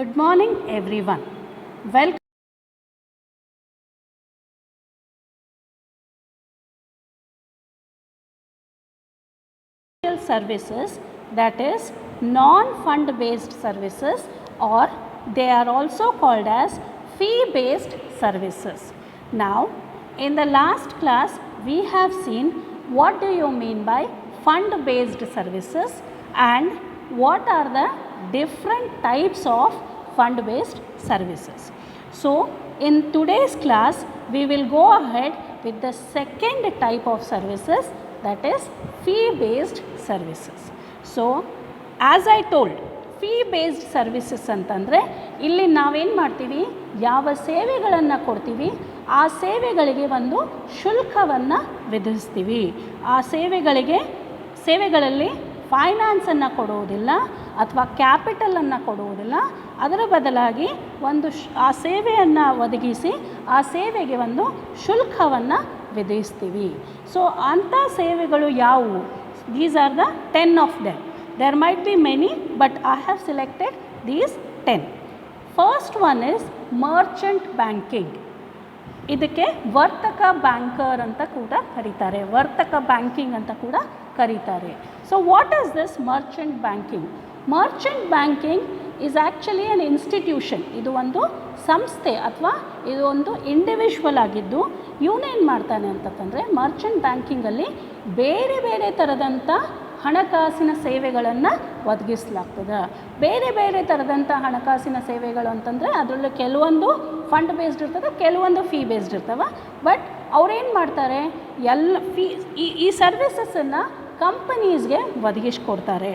Good morning everyone. Welcome to services, that is non-fund based services, or they are also called as fee based services. Now in the last class we have seen what do you mean by fund based services and what are the different types of fund based services. So in today's class we will go ahead with the second type of services, that is fee based services. So as I told, fee based services ಅಂತಂದರೆ ಇಲ್ಲಿ ನಾವೇನು ಮಾಡ್ತೀವಿ, ಯಾವ ಸೇವೆಗಳನ್ನು ಕೊಡ್ತೀವಿ ಆ ಸೇವೆಗಳಿಗೆ ಒಂದು ಶುಲ್ಕವನ್ನು ವಿಧಿಸ್ತೀವಿ. ಆ ಸೇವೆಗಳಲ್ಲಿ ಫೈನಾನ್ಸನ್ನು ಕೊಡುವುದಿಲ್ಲ ಅಥವಾ ಕ್ಯಾಪಿಟಲನ್ನು ಕೊಡುವುದಿಲ್ಲ, ಅದರ ಬದಲಾಗಿ ಒಂದು ಆ ಸೇವೆಯನ್ನು ಒದಗಿಸಿ ಆ ಸೇವೆಗೆ ಒಂದು ಶುಲ್ಕವನ್ನು ವಿಧಿಸ್ತೀವಿ. ಸೊ ಅಂಥ ಸೇವೆಗಳು ಯಾವುವು? These are the 10 of them. There might be many but I have selected these 10. First one is merchant banking. ಇದಕ್ಕೆ ವರ್ತಕ ಬ್ಯಾಂಕರ್ ಅಂತ ಕೂಡ ಕರೀತಾರೆ, ವರ್ತಕ ಬ್ಯಾಂಕಿಂಗ್ ಅಂತ ಕೂಡ ಕರೀತಾರೆ. So what is this Merchant banking? Merchant banking is actually an institution. ಇದು ಒಂದು ಸಂಸ್ಥೆ ಅಥವಾ ಇದು ಒಂದು ಇಂಡಿವಿಜುವಲ್ ಆಗಿದ್ದು ಇವನೇನು ಮಾಡ್ತಾನೆ ಅಂತಂದರೆ ಮರ್ಚೆಂಟ್ ಬ್ಯಾಂಕಿಂಗಲ್ಲಿ ಬೇರೆ ಬೇರೆ ಥರದಂಥ ಹಣಕಾಸಿನ ಸೇವೆಗಳನ್ನು ಒದಗಿಸಲಾಗ್ತದೆ. ಬೇರೆ ಬೇರೆ ಥರದಂಥ ಹಣಕಾಸಿನ ಸೇವೆಗಳು ಅಂತಂದರೆ ಅದರಲ್ಲಿ ಕೆಲವೊಂದು ಫಂಡ್ ಬೇಸ್ಡ್ ಇರ್ತದೆ, ಕೆಲವೊಂದು ಫೀ ಬೇಸ್ಡ್ ಇರ್ತವೆ. ಬಟ್ ಅವ್ರೇನು ಮಾಡ್ತಾರೆ, ಎಲ್ಲ ಈ ಸರ್ವಿಸಸನ್ನು ಕಂಪನೀಸ್ಗೆ ಒದಗಿಸ್ಕೊಡ್ತಾರೆ,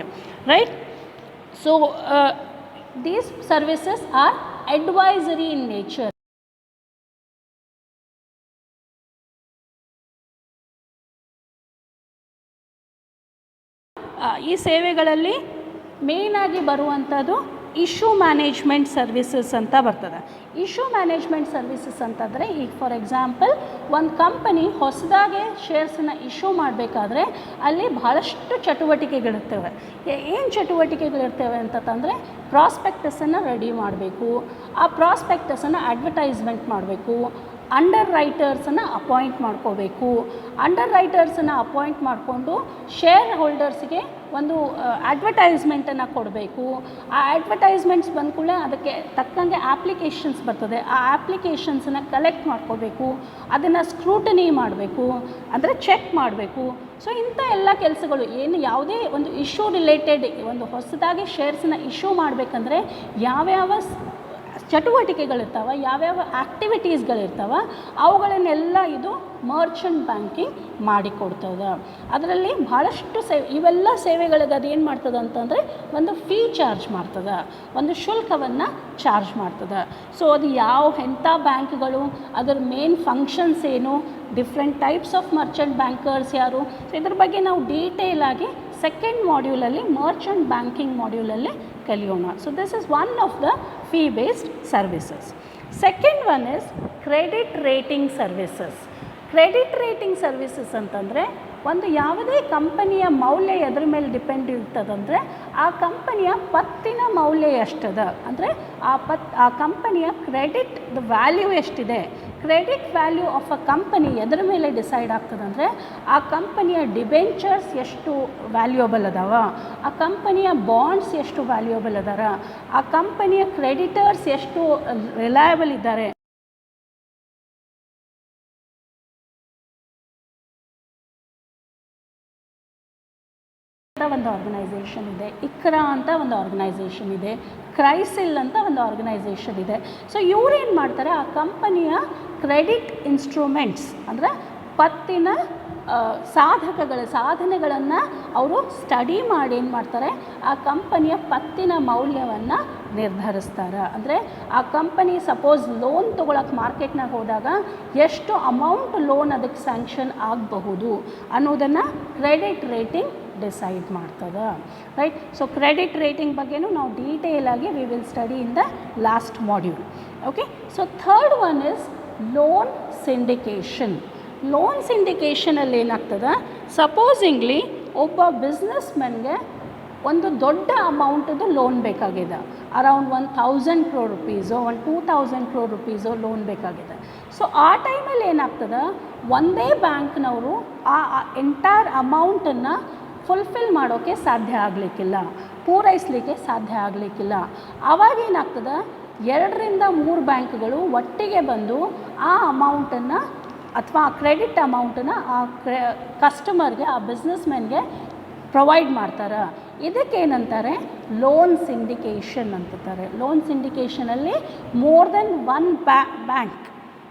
right? So these services are advisory in nature. ಈ ಸೇವೆಗಳಲ್ಲಿ ಮೇಯ್ನಾಗಿ ಬರುವಂಥದ್ದು ಇಶ್ಯೂ ಮ್ಯಾನೇಜ್ಮೆಂಟ್ ಸರ್ವಿಸಸ್ ಅಂತ ಬರ್ತದೆ. ಇಶ್ಯೂ ಮ್ಯಾನೇಜ್ಮೆಂಟ್ ಸರ್ವಿಸಸ್ ಅಂತಂದರೆ ಈಗ ಫಾರ್ ಎಕ್ಸಾಂಪಲ್ ಒಂದು ಕಂಪನಿ ಹೊಸದಾಗೆ ಶೇರ್ಸನ್ನು ಇಶ್ಯೂ ಮಾಡಬೇಕಾದ್ರೆ ಅಲ್ಲಿ ಬಹಳಷ್ಟು ಚಟುವಟಿಕೆಗಳಿರ್ತವೆ. ಏನು ಚಟುವಟಿಕೆಗಳಿರ್ತವೆ ಅಂತಂದರೆ ಪ್ರಾಸ್ಪೆಕ್ಟಸನ್ನು ರೆಡಿ ಮಾಡಬೇಕು, ಆ ಪ್ರಾಸ್ಪೆಕ್ಟಸನ್ನು ಅಡ್ವರ್ಟೈಸ್ಮೆಂಟ್ ಮಾಡಬೇಕು, ಅಂಡರ್ ರೈಟರ್ಸನ್ನು ಅಪಾಯಿಂಟ್ ಮಾಡ್ಕೋಬೇಕು, ಅಂಡರ್ ರೈಟರ್ಸನ್ನು ಅಪಾಯಿಂಟ್ ಮಾಡಿಕೊಂಡು ಶೇರ್ ಹೋಲ್ಡರ್ಸ್ಗೆ ಒಂದು ಅಡ್ವರ್ಟೈಸ್ಮೆಂಟನ್ನು ಕೊಡಬೇಕು. ಆ ಅಡ್ವರ್ಟೈಸ್ಮೆಂಟ್ಸ್ ಬಂದ ಕೂಡಲೇ ಅದಕ್ಕೆ ತಕ್ಕಂಗೆ ಆಪ್ಲಿಕೇಶನ್ಸ್ ಬರ್ತದೆ, ಆ ಆಪ್ಲಿಕೇಶನ್ಸನ್ನು ಕಲೆಕ್ಟ್ ಮಾಡ್ಕೋಬೇಕು, ಅದನ್ನು ಸ್ಕ್ರೂಟನಿ ಮಾಡಬೇಕು, ಅಂದರೆ ಚೆಕ್ ಮಾಡಬೇಕು. ಸೊ ಇಂಥ ಎಲ್ಲ ಕೆಲಸಗಳು ಏನು ಯಾವುದೇ ಒಂದು ಇಶ್ಯೂ ರಿಲೇಟೆಡ್ ಒಂದು ಹೊಸದಾಗಿ ಶೇರ್ಸನ್ನು ಇಶ್ಯೂ ಮಾಡಬೇಕಂದ್ರೆ ಯಾವ್ಯಾವ ಚಟುವಟಿಕೆಗಳಿರ್ತಾವೆ, ಯಾವ್ಯಾವ ಆ್ಯಕ್ಟಿವಿಟೀಸ್ಗಳಿರ್ತಾವೆ ಅವುಗಳನ್ನೆಲ್ಲ ಇದು ಮರ್ಚೆಂಟ್ ಬ್ಯಾಂಕಿಂಗ್ ಮಾಡಿಕೊಡ್ತದೆ. ಅದರಲ್ಲಿ ಭಾಳಷ್ಟು ಇವೆಲ್ಲ ಸೇವೆಗಳಿಗೆ ಅದೇನು ಮಾಡ್ತದೆ ಅಂತಂದರೆ ಒಂದು ಫೀ ಚಾರ್ಜ್ ಮಾಡ್ತದೆ, ಒಂದು ಶುಲ್ಕವನ್ನು ಚಾರ್ಜ್ ಮಾಡ್ತದೆ. ಸೊ ಅದು ಎಂಥ ಬ್ಯಾಂಕ್ಗಳು, ಅದರ ಮೇನ್ ಫಂಕ್ಷನ್ಸ್ ಏನು, different types of Merchant bankers ಯಾರು, ಸೊ ಇದ್ರ ಬಗ್ಗೆ ನಾವು ಡೀಟೇಲಾಗಿ ಸೆಕೆಂಡ್ ಮಾಡ್ಯೂಲಲ್ಲಿ ಮರ್ಚೆಂಟ್ ಬ್ಯಾಂಕಿಂಗ್ ಮಾಡ್ಯೂಲಲ್ಲಿ ಕಲಿಯೋಣ. So this is one of the fee based services. Second one is credit rating services. Credit rating services ಅಂತಂದರೆ ಒಂದು ಯಾವುದೇ ಕಂಪನಿಯ ಮೌಲ್ಯ ಎದ್ರ ಮೇಲೆ ಡಿಪೆಂಡ್ ಇರ್ತದಂದರೆ ಆ ಕಂಪನಿಯ ಪತ್ತಿನ ಮೌಲ್ಯ ಎಷ್ಟದ, ಅಂದರೆ ಆ ಕಂಪನಿಯ ಕ್ರೆಡಿಟ್ ವ್ಯಾಲ್ಯೂ ಎಷ್ಟಿದೆ. Credit value of a company ಎದ್ರ ಮೇಲೆ ಡಿಸೈಡ್ ಆಗ್ತದಂದರೆ ಆ ಕಂಪನಿಯ ಡಿಬೆಂಚರ್ಸ್ ಎಷ್ಟು ವ್ಯಾಲ್ಯೂಯಬಲ್ ಅದಾವ, ಆ ಕಂಪನಿಯ ಬಾಂಡ್ಸ್ ಎಷ್ಟು ವ್ಯಾಲ್ಯೂಯಬಲ್ ಅದಾರ, ಆ ಕಂಪನಿಯ ಕ್ರೆಡಿಟರ್ಸ್ ಎಷ್ಟು ರಿಲಯಬಲ್ ಇದ್ದಾರೆ. ಒಂದು ಆರ್ಗನೈಸೇಷನ್ ಇದೆ, ಇಕ್ರಾ ಅಂತ ಒಂದು ಆರ್ಗನೈಸೇಷನ್ ಇದೆ, ಕ್ರೈಸಿಲ್ ಅಂತ ಒಂದು ಆರ್ಗನೈಸೇಷನ್ ಇದೆ. ಸೊ ಇವರೇನು ಮಾಡ್ತಾರೆ, ಆ ಕಂಪನಿಯ ಕ್ರೆಡಿಟ್ ಇನ್ಸ್ಟ್ರೂಮೆಂಟ್ಸ್ ಅಂದರೆ ಪತ್ತಿನ ಸಾಧನೆಗಳನ್ನು ಅವರು ಸ್ಟಡಿ ಮಾಡಿ ಏನು ಮಾಡ್ತಾರೆ, ಆ ಕಂಪನಿಯ ಪತ್ತಿನ ಮೌಲ್ಯವನ್ನು ನಿರ್ಧರಿಸ್ತಾರೆ. ಅಂದರೆ ಆ ಕಂಪನಿ ಸಪೋಸ್ ಲೋನ್ ತೊಗೊಳಕ್ಕೆ ಮಾರ್ಕೆಟ್ನಾಗ ಹೋದಾಗ ಎಷ್ಟು ಅಮೌಂಟ್ ಲೋನ್ ಅದಕ್ಕೆ ಸ್ಯಾಂಕ್ಷನ್ ಆಗಬಹುದು ಅನ್ನೋದನ್ನು ಕ್ರೆಡಿಟ್ ರೇಟಿಂಗ್ ಡಿಸೈಡ್ ಮಾಡ್ತದೆ, ರೈಟ್? ಸೊ ಕ್ರೆಡಿಟ್ ರೇಟಿಂಗ್ ಬಗ್ಗೆನೂ ನಾವು ಡೀಟೇಲಾಗಿ we will study in the last module. Okay, so third one is loan syndication. Loan ಸಿಂಡಿಕೇಷನಲ್ಲಿ ಏನಾಗ್ತದೆ, ಸಪೋಸಿಂಗ್ಲಿ ಒಬ್ಬ ಬಿಸ್ನೆಸ್ ಮ್ಯಾನ್ಗೆ ಒಂದು ದೊಡ್ಡ ಅಮೌಂಟದು ಲೋನ್ ಬೇಕಾಗಿದೆ, ಅರೌಂಡ್ 1000 crore ರುಪೀಸೋ 2000 crore ರುಪೀಸೋ ಲೋನ್ ಬೇಕಾಗಿದೆ. ಸೊ ಆ ಟೈಮಲ್ಲಿ ಏನಾಗ್ತದೆ, ಒಂದೇ ಬ್ಯಾಂಕ್ನವರು ಆ ಎಂಟೈರ್ ಅಮೌಂಟನ್ನು ಫುಲ್ಫಿಲ್ ಮಾಡೋಕ್ಕೆ ಸಾಧ್ಯ ಆಗಲಿಕ್ಕಿಲ್ಲ, ಪೂರೈಸಲಿಕ್ಕೆ ಸಾಧ್ಯ ಆಗಲಿಕ್ಕಿಲ್ಲ. ಆವಾಗೇನಾಗ್ತದೆ, 2 ರಿಂದ 3 ಬ್ಯಾಂಕ್ಗಳು ಒಟ್ಟಿಗೆ ಬಂದು ಆ ಅಮೌಂಟನ್ನು ಅಥವಾ ಆ ಕ್ರೆಡಿಟ್ ಅಮೌಂಟನ್ನು ಆ ಕಸ್ಟಮರ್ಗೆ, ಆ ಬಿಸ್ನೆಸ್ಮೆನ್ಗೆ ಪ್ರೊವೈಡ್ ಮಾಡ್ತಾರೆ. ಇದಕ್ಕೇನಂತಾರೆ, ಲೋನ್ ಸಿಂಡಿಕೇಷನ್ ಅಂತಾರೆ. ಲೋನ್ ಸಿಂಡಿಕೇಷನಲ್ಲಿ more than one bank,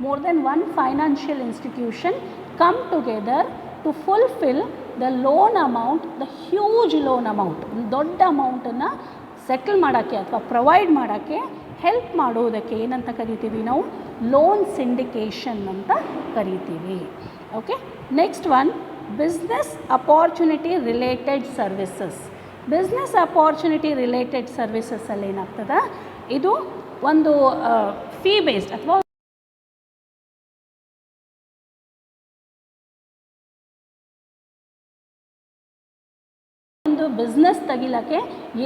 more than one financial institution come together to fulfil the loan amount, the huge loan amount, ಒಂದು ದೊಡ್ಡ ಅಮೌಂಟನ್ನು ಸೆಟಲ್ ಮಾಡೋಕ್ಕೆ ಅಥವಾ ಪ್ರೊವೈಡ್ ಮಾಡೋಕ್ಕೆ ಹೆಲ್ಪ್ ಮಾಡೋದಕ್ಕೆ ಏನಂತ ಕರಿತೀವಿ ನಾವು, ಲೋನ್ ಸಿಂಡಿಕೇಷನ್ ಅಂತ ಕರಿತೀವಿ. Okay, next one, business opportunity related services. Business opportunity related ಸರ್ವಿಸಸ್ಸಲ್ಲಿ ಏನಾಗ್ತದೆ, ಇದು ಒಂದು ಫೀ ಬೇಸ್ಡ್ ಅಥವಾ ಒಂದು ಬಿಸ್ನೆಸ್ ತೆಗಿಲಕ್ಕೆ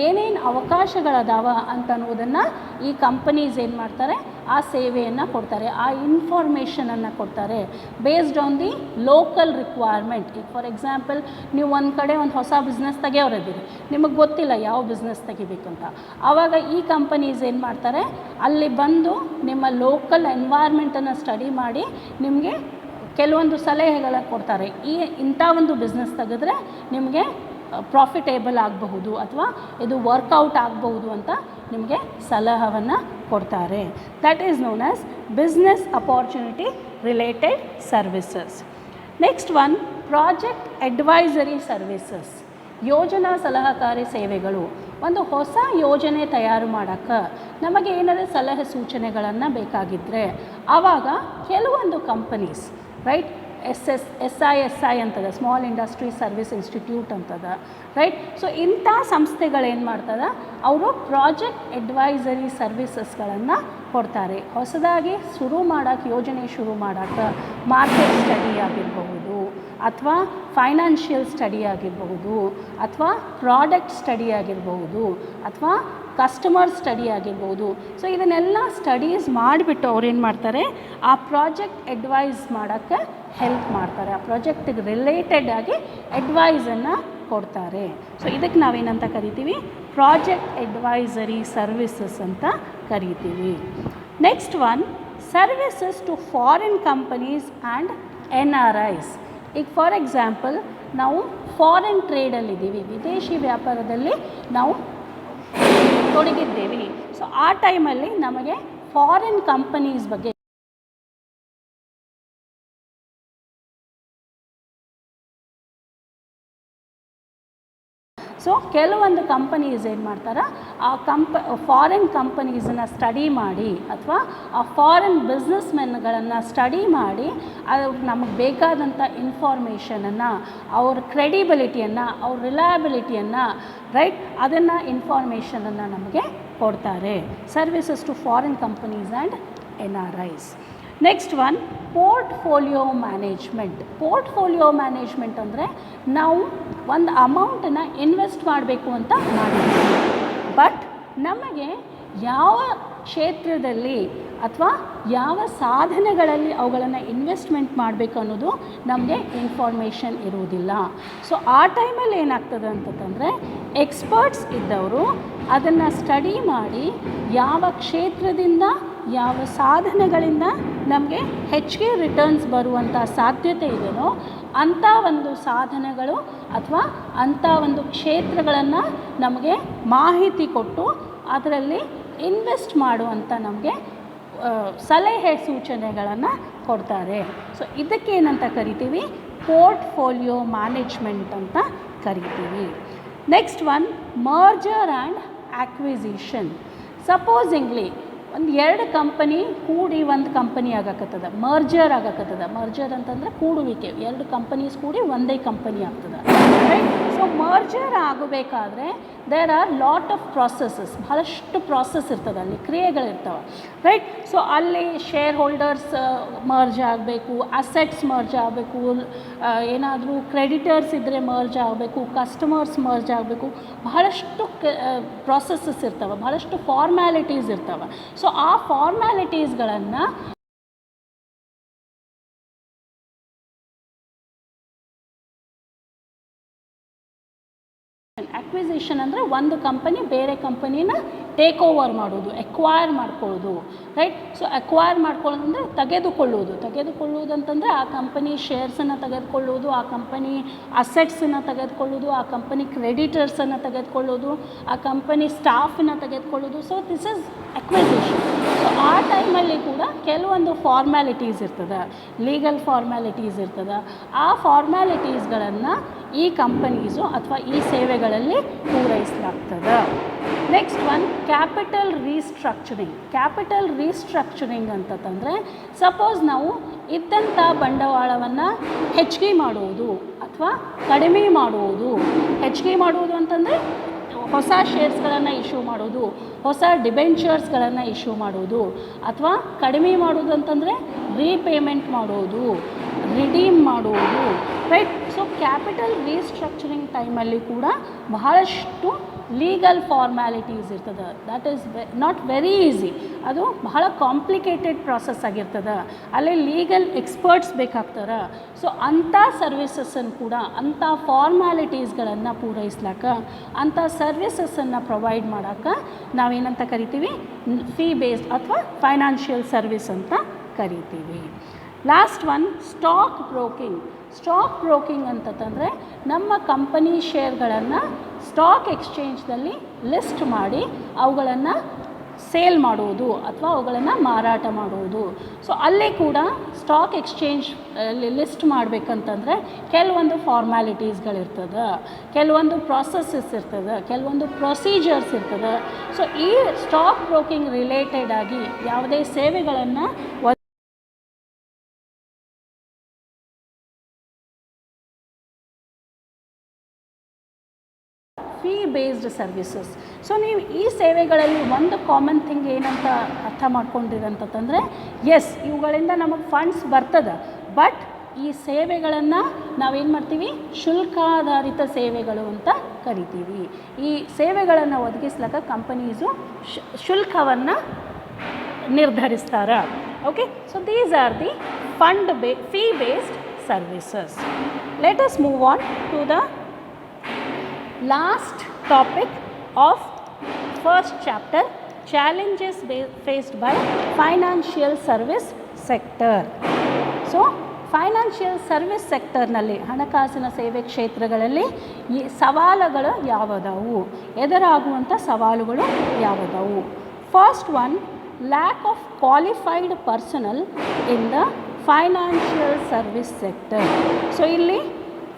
ಏನೇನು ಅವಕಾಶಗಳದಾವ ಅಂತ ಅನ್ನೋದನ್ನು ಈ ಕಂಪನೀಸ್ ಏನು ಮಾಡ್ತಾರೆ, ಆ ಸೇವೆಯನ್ನು ಕೊಡ್ತಾರೆ, ಆ ಇನ್ಫಾರ್ಮೇಷನನ್ನು ಕೊಡ್ತಾರೆ based on the local requirement. ಈಗ ಫಾರ್ ಎಕ್ಸಾಂಪಲ್, ನೀವು ಒಂದು ಕಡೆ ಒಂದು ಹೊಸ ಬಿಸ್ನೆಸ್ ತೆಗಿಯೋರಿದ್ದೀರಿ, ನಿಮಗೆ ಗೊತ್ತಿಲ್ಲ ಯಾವ ಬಿಸ್ನೆಸ್ ತೆಗಿಬೇಕಂತ. ಆವಾಗ ಈ ಕಂಪನೀಸ್ ಏನು ಮಾಡ್ತಾರೆ, ಅಲ್ಲಿ ಬಂದು ನಿಮ್ಮ ಲೋಕಲ್ ಎನ್ವೈರ್ಮೆಂಟನ್ನು ಸ್ಟಡಿ ಮಾಡಿ ನಿಮಗೆ ಕೆಲವೊಂದು ಸಲಹೆಗಳನ್ನು ಕೊಡ್ತಾರೆ. ಇಂಥ ಒಂದು ಬಿಸ್ನೆಸ್ ತೆಗೆದ್ರೆ ನಿಮಗೆ ಪ್ರಾಫಿಟೇಬಲ್ ಆಗಬಹುದು ಅಥವಾ ಇದು ವರ್ಕೌಟ್ ಆಗಬಹುದು ಅಂತ ನಿಮಗೆ ಸಲಹೆಯನ್ನು ಕೊಡ್ತಾರೆ. That is known as business opportunity related services. Next one, project advisory services. ಯೋಜನಾ ಸಲಹಕಾರಿ ಸೇವೆಗಳು. ಒಂದು ಹೊಸ ಯೋಜನೆ ತಯಾರು ಮಾಡೋಕ್ಕೆ ನಮಗೆ ಏನಾದರೂ ಸಲಹೆ ಸೂಚನೆಗಳನ್ನು ಬೇಕಾಗಿದ್ದರೆ ಆವಾಗ ಕೆಲವೊಂದು ಕಂಪನೀಸ್, ರೈಟ್, SI ಅಂತದ, ಸ್ಮಾಲ್ ಇಂಡಸ್ಟ್ರಿ ಸರ್ವಿಸ್ ಇನ್ಸ್ಟಿಟ್ಯೂಟ್ ಅಂತದ, ರೈಟ್. ಸೊ ಇಂಥ ಸಂಸ್ಥೆಗಳೇನು ಮಾಡ್ತದೆ, ಅವರು ಪ್ರಾಜೆಕ್ಟ್ ಅಡ್ವೈಸರಿ ಸರ್ವಿಸಸ್ಗಳನ್ನು ಕೊಡ್ತಾರೆ. ಹೊಸದಾಗಿ ಯೋಜನೆ ಶುರು ಮಾಡೋಕ್ಕೆ ಮಾರ್ಕೆಟ್ ಸ್ಟಡಿ ಆಗಿರಬಹುದು, ಅಥವಾ ಫೈನಾನ್ಷಿಯಲ್ ಸ್ಟಡಿ ಆಗಿರಬಹುದು, ಅಥವಾ ಪ್ರಾಡಕ್ಟ್ ಸ್ಟಡಿ ಆಗಿರಬಹುದು, ಅಥವಾ ಕಸ್ಟಮರ್ ಸ್ಟಡಿ ಆಗಿರ್ಬೋದು. ಸೊ ಇದನ್ನೆಲ್ಲ ಸ್ಟಡೀಸ್ ಮಾಡಿಬಿಟ್ಟು ಅವ್ರೇನು ಮಾಡ್ತಾರೆ, ಆ ಪ್ರಾಜೆಕ್ಟ್ ಅಡ್ವೈಸ್ ಮಾಡೋಕ್ಕೆ ಹೆಲ್ಪ್ ಮಾಡ್ತಾರೆ, ಆ ಪ್ರಾಜೆಕ್ಟಿಗೆ ರಿಲೇಟೆಡ್ ಆಗಿ ಅಡ್ವೈಸನ್ನು ಕೊಡ್ತಾರೆ. ಸೊ ಇದಕ್ಕೆ ನಾವೇನಂತ ಕರಿತೀವಿ, ಪ್ರಾಜೆಕ್ಟ್ ಅಡ್ವೈಸರಿ ಸರ್ವಿಸಸ್ ಅಂತ ಕರಿತೀವಿ. Next one, services to foreign companies and NRIs. ಈಗ ಫಾರ್ ಎಕ್ಸಾಂಪಲ್, ನಾವು ಫಾರಿನ್ ಟ್ರೇಡಲ್ಲಿದ್ದೀವಿ, ವಿದೇಶಿ ವ್ಯಾಪಾರದಲ್ಲಿ ನಾವು ತೊಡಗಿದ್ದೇವೆ. ಸೊ ಆ ಟೈಮಲ್ಲಿ ನಮಗೆ ಫಾರಿನ್ ಕಂಪನೀಸ್ ಬಗ್ಗೆ ಸೊ ಕೆಲವೊಂದು ಕಂಪನೀಸ್ ಏನು ಮಾಡ್ತಾರೆ, ಆ ಫಾರಿನ್ ಕಂಪನೀಸನ್ನು ಸ್ಟಡಿ ಮಾಡಿ ಅಥವಾ ಆ ಫಾರಿನ್ ಬಿಸ್ನೆಸ್ಮೆನ್ಗಳನ್ನು ಸ್ಟಡಿ ಮಾಡಿ ಅವ್ರು ನಮಗೆ ಬೇಕಾದಂಥ ಇನ್ಫಾರ್ಮೇಷನನ್ನು, ಅವ್ರ ಕ್ರೆಡಿಬಿಲಿಟಿಯನ್ನು, ಅವ್ರ ರಿಲಯಬಿಲಿಟಿಯನ್ನು, ರೈಟ್, ಅದನ್ನು ಇನ್ಫಾರ್ಮೇಷನನ್ನು ನಮಗೆ ಕೊಡ್ತಾರೆ. Services to foreign companies and NRIs. Next one, portfolio management. Portfolio management ಅಂದರೆ ನಾವು ಒಂದು ಅಮೌಂಟನ್ನು ಇನ್ವೆಸ್ಟ್ ಮಾಡಬೇಕು ಅಂತ ಮಾಡಿದ್ದೀವಿ, ಬಟ್ ನಮಗೆ ಯಾವ ಕ್ಷೇತ್ರದಲ್ಲಿ ಅಥವಾ ಯಾವ ಸಾಧನೆಗಳಲ್ಲಿ ಅವುಗಳನ್ನು ಇನ್ವೆಸ್ಟ್ಮೆಂಟ್ ಮಾಡಬೇಕು ಅನ್ನೋದು ನಮಗೆ ಇನ್ಫಾರ್ಮೇಷನ್ ಇರುವುದಿಲ್ಲ. ಸೊ ಆ ಟೈಮಲ್ಲಿ ಏನಾಗ್ತದೆ ಅಂತಂದರೆ, ಎಕ್ಸ್ಪರ್ಟ್ಸ್ ಇದ್ದವರು ಅದನ್ನು ಸ್ಟಡಿ ಮಾಡಿ ಯಾವ ಕ್ಷೇತ್ರದಿಂದ ಯಾವ ಸಾಧನೆಗಳಿಂದ ನಮಗೆ ಹೆಚ್ಚಿಗೆ ರಿಟರ್ನ್ಸ್ ಬರುವಂಥ ಸಾಧ್ಯತೆ ಇದೆಯೋ ಅಂಥ ಒಂದು ಸಾಧನೆಗಳು ಅಥವಾ ಅಂಥ ಒಂದು ಕ್ಷೇತ್ರಗಳನ್ನು ನಮಗೆ ಮಾಹಿತಿ ಕೊಟ್ಟು ಅದರಲ್ಲಿ ಇನ್ವೆಸ್ಟ್ ಮಾಡುವಂಥ ನಮಗೆ ಸಲಹೆ ಸೂಚನೆಗಳನ್ನು ಕೊಡ್ತಾರೆ. ಸೊ ಇದಕ್ಕೇನಂತ ಕರಿತೀವಿ, ಪೋರ್ಟ್ಫೋಲಿಯೋ ಮ್ಯಾನೇಜ್ಮೆಂಟ್ ಅಂತ ಕರಿತೀವಿ. Next one, merger and acquisition. Supposingly ಒಂದು 2 ಕಂಪನಿ ಕೂಡಿ ಒಂದು ಕಂಪನಿ ಆಗಕತ್ತದ, ಮರ್ಜರ್ ಆಗಕತ್ತದ. ಮರ್ಜರ್ ಅಂತಂದರೆ ಕೂಡುವಿಕೆ, 2 ಕಂಪನೀಸ್ ಕೂಡಿ ಒಂದೇ ಕಂಪನಿ ಆಗ್ತದೆ, ರೈಟ್. ಸೊ ಸೊ ಮರ್ಜರ್ ಆಗಬೇಕಾದ್ರೆ there are lot of processes, ಬಹಳಷ್ಟು ಪ್ರಾಸೆಸ್ ಇರ್ತದೆ, ಅಲ್ಲಿ ಕ್ರಿಯೆಗಳಿರ್ತವೆ, ರೈಟ್. ಸೊ ಅಲ್ಲಿ ಶೇರ್ ಹೋಲ್ಡರ್ಸ್ ಮರ್ಜ್ ಆಗಬೇಕು, ಅಸೆಟ್ಸ್ ಮರ್ಜ್ ಆಗಬೇಕು, ಏನಾದರೂ ಕ್ರೆಡಿಟರ್ಸ್ ಇದ್ದರೆ ಮರ್ಜ್ ಆಗಬೇಕು, ಕಸ್ಟಮರ್ಸ್ ಮರ್ಜ್ ಆಗಬೇಕು, ಬಹಳಷ್ಟು ಪ್ರಾಸೆಸಸ್ ಇರ್ತವೆ, ಬಹಳಷ್ಟು ಫಾರ್ಮ್ಯಾಲಿಟೀಸ್ ಇರ್ತವೆ. ಸೊ ಆ ಫಾರ್ಮ್ಯಾಲಿಟೀಸ್ಗಳನ್ನು ಅಕ್ವಿಸಿಷನ್ ಅಂದರೆ ಒಂದು ಕಂಪನಿ ಬೇರೆ ಕಂಪನಿನ ಟೇಕ್ ಓವರ್ ಮಾಡೋದು, ಎಕ್ವೈರ್ ಮಾಡ್ಕೊಳ್ಳೋದು, ರೈಟ್. ಸೊ ಎಕ್ವೈರ್ ಮಾಡ್ಕೊಳ್ಳೋದು ಅಂದರೆ ತೆಗೆದುಕೊಳ್ಳುವುದು ಅಂತಂದರೆ ಆ ಕಂಪನಿ ಶೇರ್ಸನ್ನು ತೆಗೆದುಕೊಳ್ಳೋದು, ಆ ಕಂಪನಿ ಅಸೆಟ್ಸನ್ನು ತೆಗೆದುಕೊಳ್ಳೋದು, ಆ ಕಂಪನಿ ಕ್ರೆಡಿಟರ್ಸನ್ನು ತೆಗೆದುಕೊಳ್ಳೋದು, ಆ ಕಂಪನಿ ಸ್ಟಾಫನ್ನು ತೆಗೆದುಕೊಳ್ಳೋದು. So this is acquisition. So ಆ ಟೈಮಲ್ಲಿ ಕೂಡ ಕೆಲವೊಂದು ಫಾರ್ಮ್ಯಾಲಿಟೀಸ್ ಇರ್ತದೆ, ಲೀಗಲ್ ಫಾರ್ಮ್ಯಾಲಿಟೀಸ್ ಇರ್ತದೆ. ಆ ಫಾರ್ಮ್ಯಾಲಿಟೀಸ್ಗಳನ್ನು ಈ ಕಂಪನೀಸು ಅಥವಾ ಈ ಸೇವೆಗಳಲ್ಲಿ ಪೂರೈಸಲಾಗ್ತದೆ. Next one capital restructuring. Capital restructuring ಅಂತಂದರೆ ಸಪೋಸ್ ನಾವು ಇದ್ದಂಥ ಬಂಡವಾಳವನ್ನು ಹೆಚ್ಚಿಗೆ ಮಾಡುವುದು ಅಥವಾ ಕಡಿಮೆ ಮಾಡುವುದು. ಹೆಚ್ಚಿಗೆ ಮಾಡುವುದು ಅಂತಂದರೆ ಹೊಸ ಶೇರ್ಸ್ಗಳನ್ನು ಇಶ್ಯೂ ಮಾಡೋದು, ಹೊಸ ಡಿಬೆಂಚರ್ಸ್ಗಳನ್ನು ಇಶ್ಯೂ ಮಾಡೋದು, ಅಥವಾ ಕಡಿಮೆ ಮಾಡೋದು ಅಂತಂದರೆ ರೀಪೇಮೆಂಟ್ ಮಾಡೋದು, ರಿಡೀಮ್ ಮಾಡುವುದು, ರೈಟ್. ಸೊ ಕ್ಯಾಪಿಟಲ್ ರೀಸ್ಟ್ರಕ್ಚರಿಂಗ್ ಟೈಮಲ್ಲಿ ಕೂಡ ಬಹಳಷ್ಟು ಲೀಗಲ್ ಫಾರ್ಮ್ಯಾಲಿಟೀಸ್ ಇರ್ತದೆ. That is not very easy. ಅದು ಬಹಳ ಕಾಂಪ್ಲಿಕೇಟೆಡ್ ಪ್ರಾಸೆಸ್ ಆಗಿರ್ತದೆ, ಅಲ್ಲಿ ಲೀಗಲ್ ಎಕ್ಸ್ಪರ್ಟ್ಸ್ ಬೇಕಾಗ್ತಾರೆ. ಸೊ ಅಂಥ ಸರ್ವಿಸಸ್ಸನ್ನು ಕೂಡ, ಅಂಥ ಫಾರ್ಮ್ಯಾಲಿಟೀಸ್ಗಳನ್ನು ಪೂರೈಸ್ಲಾಕ, ಅಂಥ ಸರ್ವಿಸಸ್ಸನ್ನು ಪ್ರೊವೈಡ್ ಮಾಡೋಕ್ಕೆ ನಾವೇನಂತ ಕರಿತೀವಿ, ಫೀ ಬೇಸ್ಡ್ ಅಥವಾ ಫೈನಾನ್ಷಿಯಲ್ ಸರ್ವಿಸ್ ಅಂತ ಕರಿತೀವಿ. Last one stock broking. Stock broking ಅಂತಂದರೆ ನಮ್ಮ ಕಂಪನಿ ಶೇರ್ಗಳನ್ನು ಸ್ಟಾಕ್ ಎಕ್ಸ್ಚೇಂಜ್ನಲ್ಲಿ ಲಿಸ್ಟ್ ಮಾಡಿ ಅವುಗಳನ್ನು ಸೇಲ್ ಮಾಡುವುದು ಅಥವಾ ಅವುಗಳನ್ನು ಮಾರಾಟ ಮಾಡುವುದು. ಸೊ ಅಲ್ಲಿ ಕೂಡ ಸ್ಟಾಕ್ ಎಕ್ಸ್ಚೇಂಜ್ ಲಿಸ್ಟ್ ಮಾಡಬೇಕಂತಂದರೆ ಕೆಲವೊಂದು ಫಾರ್ಮ್ಯಾಲಿಟೀಸ್ಗಳಿರ್ತದೆ, ಕೆಲವೊಂದು ಪ್ರಾಸೆಸಸ್ ಇರ್ತದೆ, ಕೆಲವೊಂದು ಪ್ರೊಸೀಜರ್ಸ್ ಇರ್ತದೆ. ಸೊ ಈ ಸ್ಟಾಕ್ ಬ್ರೋಕಿಂಗ್ ರಿಲೇಟೆಡ್ ಆಗಿ ಯಾವುದೇ ಸೇವೆಗಳನ್ನು ಫೀ ಬೇಸ್ಡ್ ಸರ್ವಿಸಸ್. ಸೊ ನೀವು ಈ ಸೇವೆಗಳಲ್ಲಿ ಒಂದು ಕಾಮನ್ ಥಿಂಗ್ ಏನಂತ ಅರ್ಥ ಮಾಡ್ಕೊಂಡಿರಂತಂದರೆ, ಎಸ್ ಇವುಗಳಿಂದ ನಮಗೆ ಫಂಡ್ಸ್ ಬರ್ತದೆ, ಬಟ್ ಈ ಸೇವೆಗಳನ್ನು ನಾವೇನು ಮಾಡ್ತೀವಿ, ಶುಲ್ಕಾಧಾರಿತ ಸೇವೆಗಳು ಅಂತ ಕರಿತೀವಿ. ಈ ಸೇವೆಗಳನ್ನು ಒದಗಿಸ್ಲಿಕ್ಕೆ ಕಂಪನೀಸು ಶುಲ್ಕವನ್ನು ನಿರ್ಧರಿಸ್ತಾರೆ. Okay, so these are the fee based services. Let us move on to the last topic of first chapter, challenges faced by financial service sector. So financial service ಸೆಕ್ಟರ್ನಲ್ಲಿ, ಹಣಕಾಸಿನ ಸೇವೆ ಕ್ಷೇತ್ರಗಳಲ್ಲಿ ಈ ಸವಾಲುಗಳು ಯಾವುದವು, ಎದುರಾಗುವಂಥ ಸವಾಲುಗಳು ಯಾವುದವು? First one, lack of qualified personnel in the financial service sector. So ಇಲ್ಲಿ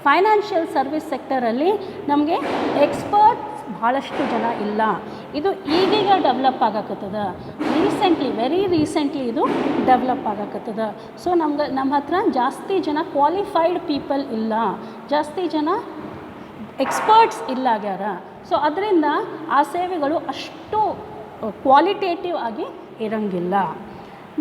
ಫೈನಾನ್ಷಿಯಲ್ ಸರ್ವಿಸ್ ಸೆಕ್ಟರಲ್ಲಿ ನಮಗೆ ಎಕ್ಸ್ಪರ್ಟ್ಸ್ ಭಾಳಷ್ಟು ಜನ ಇಲ್ಲ. ಇದು ಈಗೀಗ ಡೆವಲಪ್ ಆಗಕತ್ತದ, ವೆರಿ ರೀಸೆಂಟ್ಲಿ ಇದು ಡೆವಲಪ್ ಆಗಕತ್ತದ. ಸೊ ನಮ್ಮ ಹತ್ರ ಜಾಸ್ತಿ ಜನ ಕ್ವಾಲಿಫೈಡ್ ಪೀಪಲ್ ಇಲ್ಲ, ಜಾಸ್ತಿ ಜನ ಎಕ್ಸ್ಪರ್ಟ್ಸ್ ಇಲ್ಲ ಆಗ್ಯಾರ. ಸೊ ಅದರಿಂದ ಆ ಸೇವೆಗಳು ಅಷ್ಟು ಕ್ವಾಲಿಟೇಟಿವ್ ಆಗಿ ಇರೋಂಗಿಲ್ಲ.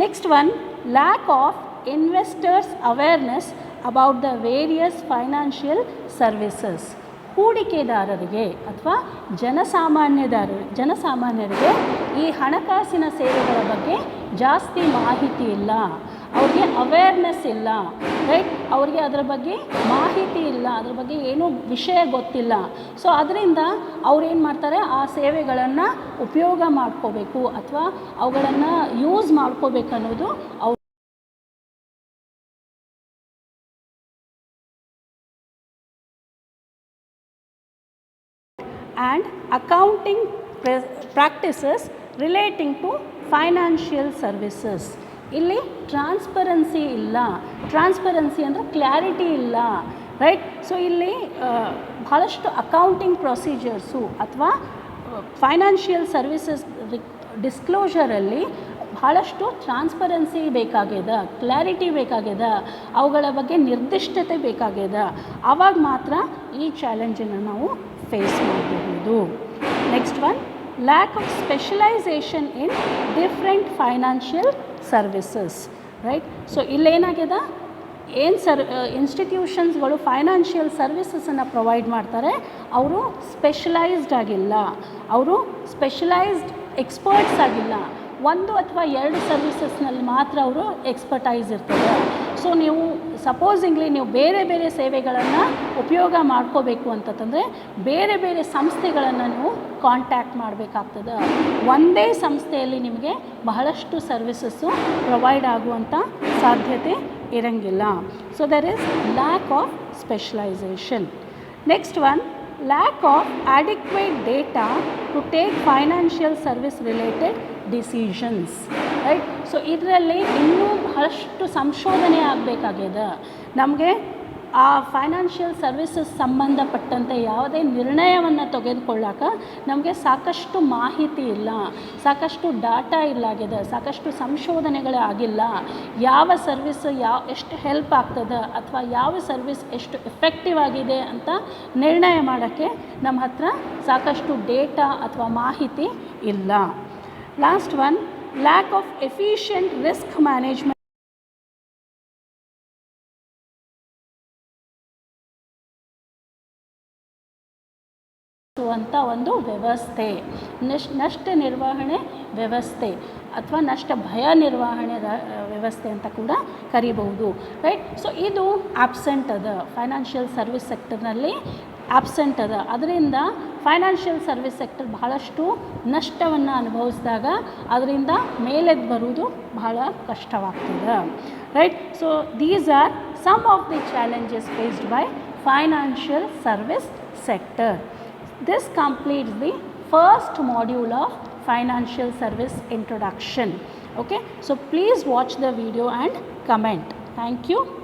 Next one, lack of investors awareness about the various financial services. ಹೂಡಿಕೆದಾರರಿಗೆ ಅಥವಾ ಜನಸಾಮಾನ್ಯರಿಗೆ ಈ ಹಣಕಾಸಿನ ಸೇವೆಗಳ ಬಗ್ಗೆ ಜಾಸ್ತಿ ಮಾಹಿತಿ ಇಲ್ಲ, ಅವ್ರಿಗೆ ಅವೇರ್ನೆಸ್ ಇಲ್ಲ, ರೈಟ್. ಅವ್ರಿಗೆ ಅದರ ಬಗ್ಗೆ ಮಾಹಿತಿ ಇಲ್ಲ, ಅದ್ರ ಬಗ್ಗೆ ಏನೂ ವಿಷಯ ಗೊತ್ತಿಲ್ಲ. ಸೊ ಅದರಿಂದ ಅವ್ರೇನು ಮಾಡ್ತಾರೆ, ಆ ಸೇವೆಗಳನ್ನು ಉಪಯೋಗ ಮಾಡ್ಕೋಬೇಕು ಅಥವಾ ಅವುಗಳನ್ನು ಯೂಸ್ ಮಾಡ್ಕೋಬೇಕು ಅನ್ನೋದು ಅವ್ರು and accounting practices relating to financial services. ಇಲ್ಲಿ ಟ್ರಾನ್ಸ್ಪರೆನ್ಸಿ ಇಲ್ಲ. ಟ್ರಾನ್ಸ್ಪರೆನ್ಸಿ ಅಂದರೆ ಕ್ಲಾರಿಟಿ ಇಲ್ಲ, ರೈಟ್. ಸೊ ಇಲ್ಲಿ ಭಾಳಷ್ಟು ಅಕೌಂಟಿಂಗ್ ಪ್ರೊಸೀಜರ್ಸು ಅಥವಾ ಫೈನಾನ್ಷಿಯಲ್ ಸರ್ವಿಸಸ್ ಡಿಸ್ಕ್ಲೋಷರಲ್ಲಿ ಭಾಳಷ್ಟು ಟ್ರಾನ್ಸ್ಪರೆನ್ಸಿ ಬೇಕಾಗ್ಯದ, ಕ್ಲಾರಿಟಿ ಬೇಕಾಗ್ಯದ, ಅವುಗಳ ಬಗ್ಗೆ ನಿರ್ದಿಷ್ಟತೆ ಬೇಕಾಗ್ಯದ. ಆವಾಗ ಮಾತ್ರ ಈ ಚಾಲೆಂಜನ್ನು ನಾವು ಫೇಸ್ ಮಾಡಬಹುದು. Next one, lack of specialisation in different financial services. Right. So ಇಲ್ಲೇನಾಗ್ಯದ, ಏನು ಇನ್ಸ್ಟಿಟ್ಯೂಷನ್ಸ್ಗಳು ಫೈನಾನ್ಷಿಯಲ್ ಸರ್ವಿಸಸನ್ನು ಪ್ರೊವೈಡ್ ಮಾಡ್ತಾರೆ, ಅವರು ಸ್ಪೆಷಲೈಸ್ಡ್ ಆಗಿಲ್ಲ, ಅವರು ಸ್ಪೆಷಲೈಸ್ಡ್ ಎಕ್ಸ್ಪರ್ಟ್ಸ್ ಆಗಿಲ್ಲ. ಒಂದು ಅಥವಾ ಎರಡು ಸರ್ವಿಸಸ್ನಲ್ಲಿ ಮಾತ್ರ ಅವರು ಎಕ್ಸ್ಪರ್ಟೈಸ್ ಇರ್ತದೆ. ಸೊ ನೀವು ಸಪೋಸಿಂಗ್ಲಿ ನೀವು ಬೇರೆ ಬೇರೆ ಸೇವೆಗಳನ್ನು ಉಪಯೋಗ ಮಾಡ್ಕೋಬೇಕು ಅಂತಂದರೆ ಬೇರೆ ಬೇರೆ ಸಂಸ್ಥೆಗಳನ್ನು ನೀವು ಕಾಂಟ್ಯಾಕ್ಟ್ ಮಾಡಬೇಕಾಗ್ತದೆ. ಒಂದೇ ಸಂಸ್ಥೆಯಲ್ಲಿ ನಿಮಗೆ ಬಹಳಷ್ಟು ಸರ್ವಿಸಸ್ಸು ಪ್ರೊವೈಡ್ ಆಗುವಂಥ ಸಾಧ್ಯತೆ ಇರಂಗಿಲ್ಲ. So there is lack of specialisation. Next one, lack of adequate data to take financial service related decisions. Right. So ಇದರಲ್ಲಿ ಇನ್ನೂ ಬಹಳಷ್ಟು ಸಂಶೋಧನೆ ಆಗಬೇಕಾಗ್ಯದ. ನಮಗೆ ಆ ಫೈನಾನ್ಷಿಯಲ್ ಸರ್ವಿಸಸ್ ಸಂಬಂಧಪಟ್ಟಂತೆ ಯಾವುದೇ ನಿರ್ಣಯವನ್ನು ತೆಗೆದುಕೊಳ್ಳಾಕ ನಮಗೆ ಸಾಕಷ್ಟು ಮಾಹಿತಿ ಇಲ್ಲ, ಸಾಕಷ್ಟು ಡಾಟಾ ಇಲ್ಲಾಗಿದೆ, ಸಾಕಷ್ಟು ಸಂಶೋಧನೆಗಳೇ ಆಗಿಲ್ಲ. ಯಾವ ಸರ್ವಿಸ್ ಎಷ್ಟು ಹೆಲ್ಪ್ ಆಗ್ತದೆ ಅಥವಾ ಯಾವ ಸರ್ವಿಸ್ ಎಷ್ಟು ಎಫೆಕ್ಟಿವ್ ಆಗಿದೆ ಅಂತ ನಿರ್ಣಯ ಮಾಡೋಕ್ಕೆ ನಮ್ಮ ಹತ್ರ ಸಾಕಷ್ಟು ಡೇಟಾ ಅಥವಾ ಮಾಹಿತಿ ಇಲ್ಲ. Last one, lack of efficient risk management ಅಂತ ಒಂದು ವ್ಯವಸ್ಥೆ, ನಷ್ಟ ನಿರ್ವಹಣೆ ವ್ಯವಸ್ಥೆ ಅಥವಾ ನಷ್ಟ ಭಯ ನಿರ್ವಹಣೆ ವ್ಯವಸ್ಥೆ ಅಂತ ಕೂಡ ಕರಿಬಹುದು. ರೈಟ್. ಸೊ ಇದು ಆಬ್ಸೆಂಟ್ ಅದ, ಫೈನಾನ್ಷಿಯಲ್ ಸರ್ವಿಸ್ ಸೆಕ್ಟರ್ನಲ್ಲಿ ಆಬ್ಸೆಂಟ್ ಅದ. ಅದರಿಂದ ಫೈನಾನ್ಷಿಯಲ್ ಸರ್ವಿಸ್ ಸೆಕ್ಟರ್ ಬಹಳಷ್ಟು ನಷ್ಟವನ್ನು ಅನುಭವಿಸಿದಾಗ ಅದರಿಂದ ಮೇಲೆದ್ದು ಬರುವುದು ಬಹಳ ಕಷ್ಟವಾಗ್ತದೆ. Right. So these are some of the challenges faced by financial service sector. This completes the first module of financial service introduction. Okay, so please watch the video and comment. Thank you.